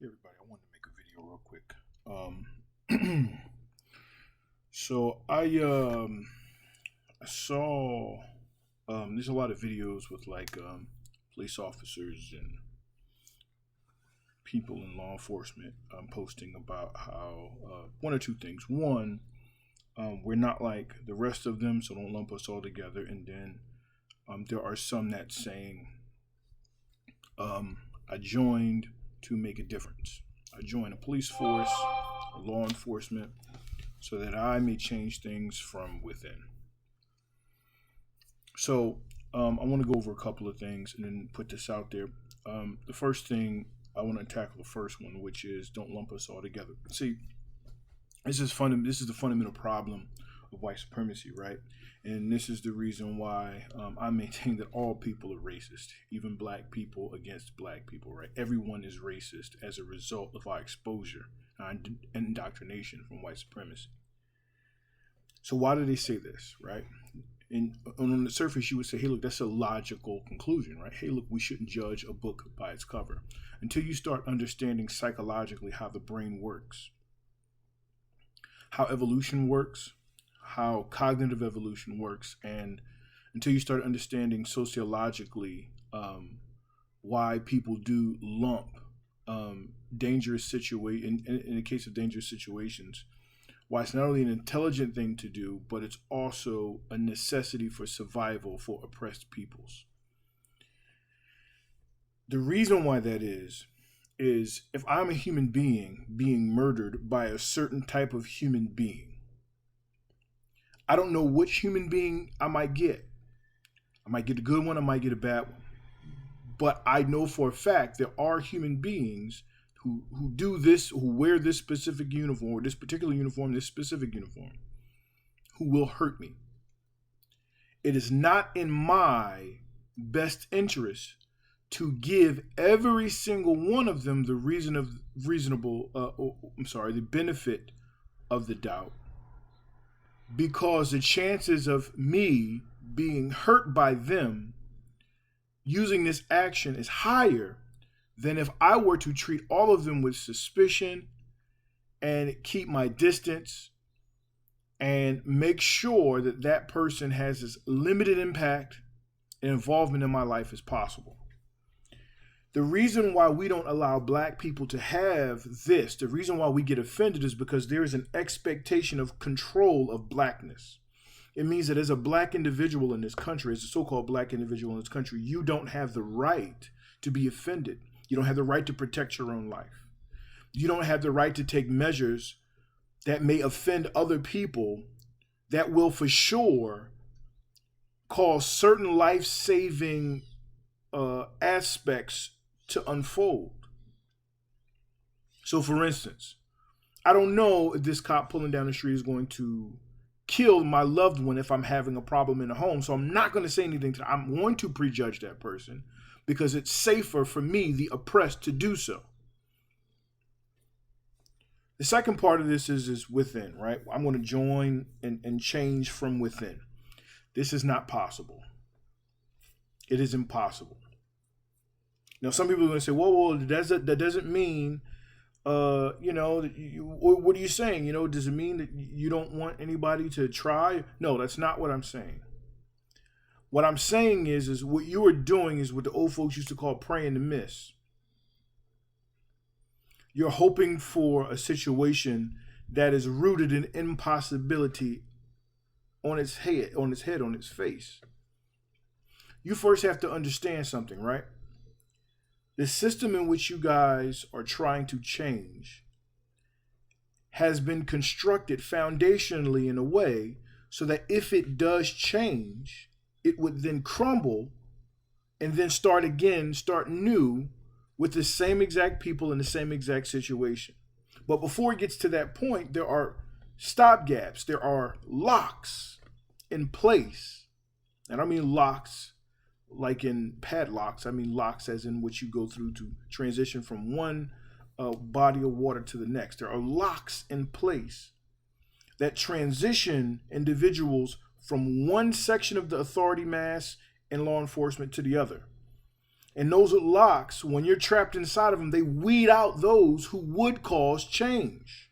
Hey everybody, I wanted to make a video real quick. So I saw there's a lot of videos with police officers and people in law enforcement posting about how one or two things. One, we're not like the rest of them, so don't lump us all together. And then there are some that saying I joined to make a difference. I joined a police force, a law enforcement, so that I may change things from within. So I want to go over a couple of things and then put this out there. The first thing I want to tackle the first one, which is don't lump us all together. See, this is the fundamental problem of white supremacy, right? And this is the reason why I maintain that all people are racist, even black people against black people, right? Everyone is racist as a result of our exposure and indoctrination from white supremacy. So why do they say this, right? And on the surface, you would say, hey, look, that's a logical conclusion, right? Hey, look, we shouldn't judge a book by its cover until you start understanding psychologically how the brain works, how evolution works, how cognitive evolution works, and until you start understanding sociologically why people do lump dangerous situation in the case of dangerous situations, why it's not only an intelligent thing to do, but it's also a necessity for survival for oppressed peoples. The reason why that is if I'm a human being murdered by a certain type of human being, I don't know which human being I might get. I might get a good one, I might get a bad one. But I know for a fact there are human beings who do this, who wear this specific uniform, or this particular uniform, this specific uniform, who will hurt me. It is not in my best interest to give every single one of them the the benefit of the doubt, because the chances of me being hurt by them using this action is higher than if I were to treat all of them with suspicion and keep my distance and make sure that that person has as limited impact and involvement in my life as possible. The reason why we don't allow black people to have this, the reason why we get offended, is because there is an expectation of control of blackness. It means that as a black individual in this country, as a so-called black individual in this country, you don't have the right to be offended. You don't have the right to protect your own life. You don't have the right to take measures that may offend other people that will for sure cause certain life-saving aspects to unfold. So for instance, I don't know if this cop pulling down the street is going to kill my loved one if I'm having a problem in the home. So I'm not going to say anything to them. I'm going to prejudge that person because it's safer for me, the oppressed, to do so. The second part of this is within, right? I'm going to join and change from within. This is not possible. It is impossible. Now, some people are going to say, well, that doesn't mean, what are you saying? Does it mean that you don't want anybody to try? No, that's not what I'm saying. What I'm saying is what you are doing is what the old folks used to call praying to miss. You're hoping for a situation that is rooted in impossibility on its head, on its face. You first have to understand something, right? The system in which you guys are trying to change has been constructed foundationally in a way so that if it does change, it would then crumble and then start new with the same exact people in the same exact situation. But before it gets to that point, there are stopgaps, there are locks in place. And I mean locks like in padlocks. I mean locks as in what you go through to transition from one body of water to the next. There are locks in place that transition individuals from one section of the authority mass and law enforcement to the other. And those locks, when you're trapped inside of them, they weed out those who would cause change.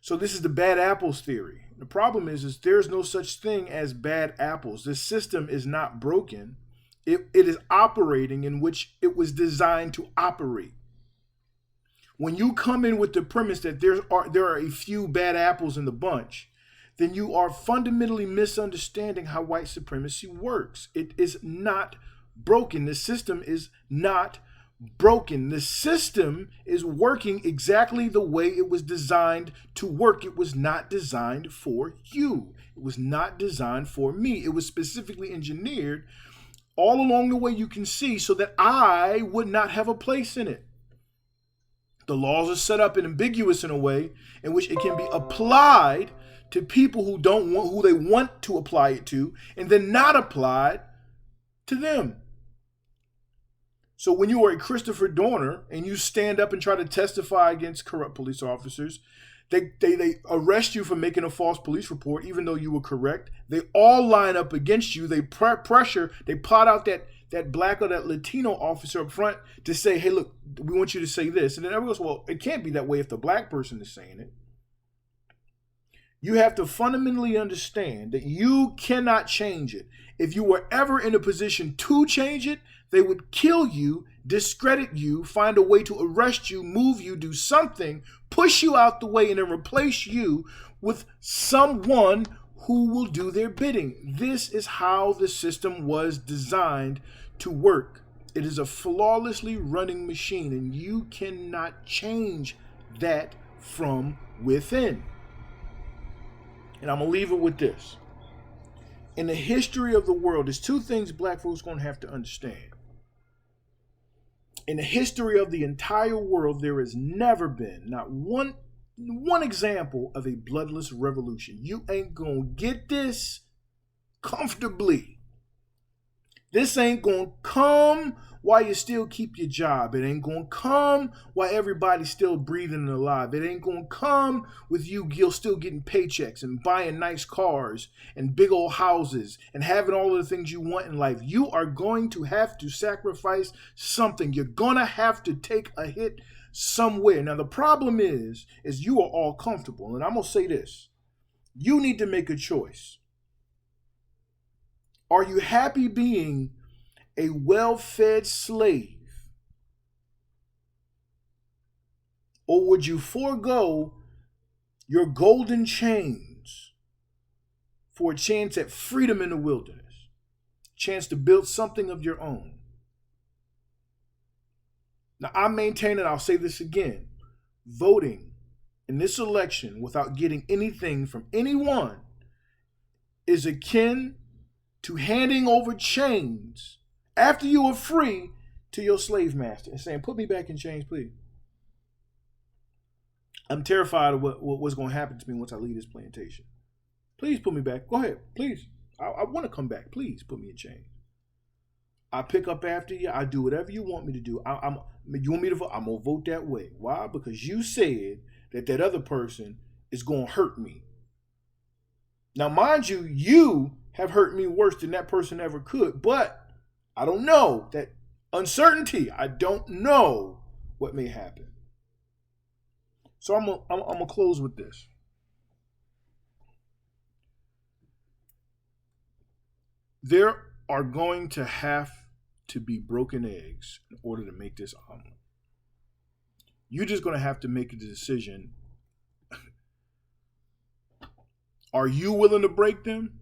So this is the bad apples theory. The problem is there's no such thing as bad apples. This system is not broken. It is operating in which it was designed to operate. When you come in with the premise that there are a few bad apples in the bunch, then you are fundamentally misunderstanding how white supremacy works. It is not broken. The system is not broken. The system is working exactly the way it was designed to work. It was not designed for you. It was not designed for me. It was specifically engineered all along the way, you can see, so that I would not have a place in it. The laws are set up and ambiguous in a way in which it can be applied to people who don't want, who they want to apply it to, and then not applied to them. So when you are a Christopher Dorner and you stand up and try to testify against corrupt police officers, they arrest you for making a false police report, even though you were correct. They all line up against you. They pressure, they plot out that black or that Latino officer up front to say, hey, look, we want you to say this. And then everyone goes, well, it can't be that way if the black person is saying it. You have to fundamentally understand that you cannot change it. If you were ever in a position to change it, they would kill you, discredit you, find a way to arrest you, move you, do something, push you out the way, and then replace you with someone who will do their bidding. This is how the system was designed to work. It is a flawlessly running machine, and you cannot change that from within. And I'm going to leave it with this. In the history of the world, there's two things black folks are going to have to understand. In the history of the entire world, there has never been not one example of a bloodless revolution. You ain't going to get this comfortably. This ain't going to come while you still keep your job. It ain't going to come while everybody's still breathing and alive. It ain't going to come with you're still getting paychecks and buying nice cars and big old houses and having all of the things you want in life. You are going to have to sacrifice something. You're going to have to take a hit somewhere. Now, the problem is you are all comfortable. And I'm going to say this. You need to make a choice. Are you happy being a well-fed slave? Or would you forego your golden chains for a chance at freedom in the wilderness? Chance to build something of your own? Now, I maintain, and I'll say this again, voting in this election without getting anything from anyone is akin to handing over chains after you are free to your slave master and saying, put me back in chains, please. I'm terrified of what's going to happen to me once I leave this plantation. Please put me back. Go ahead, please. I want to come back. Please put me in chains. I pick up after you. I do whatever you want me to do. You want me to vote? I'm going to vote that way. Why? Because you said that other person is going to hurt me. Now, mind you, you have hurt me worse than that person ever could, but I don't know. That uncertainty, I don't know what may happen. So I'm gonna close with this. There are going to have to be broken eggs in order to make this omelet. You're just going to have to make a decision. Are you willing to break them?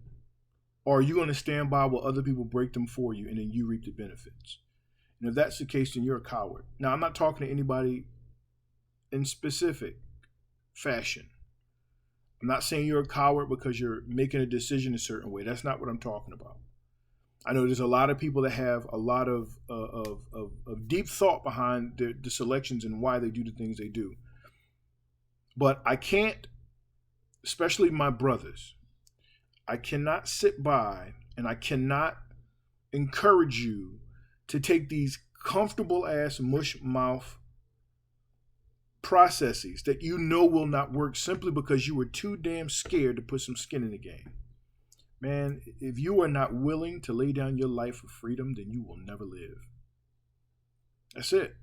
Or are you going to stand by while other people break them for you and then you reap the benefits? And if that's the case, then you're a coward. Now, I'm not talking to anybody in specific fashion. I'm not saying you're a coward because you're making a decision a certain way. That's not what I'm talking about. I know there's a lot of people that have a lot of deep thought behind the selections and why they do the things they do. But I can't, especially my brothers, I cannot sit by and I cannot encourage you to take these comfortable ass mush mouth processes that you know will not work simply because you were too damn scared to put some skin in the game. Man, if you are not willing to lay down your life for freedom, then you will never live. That's it.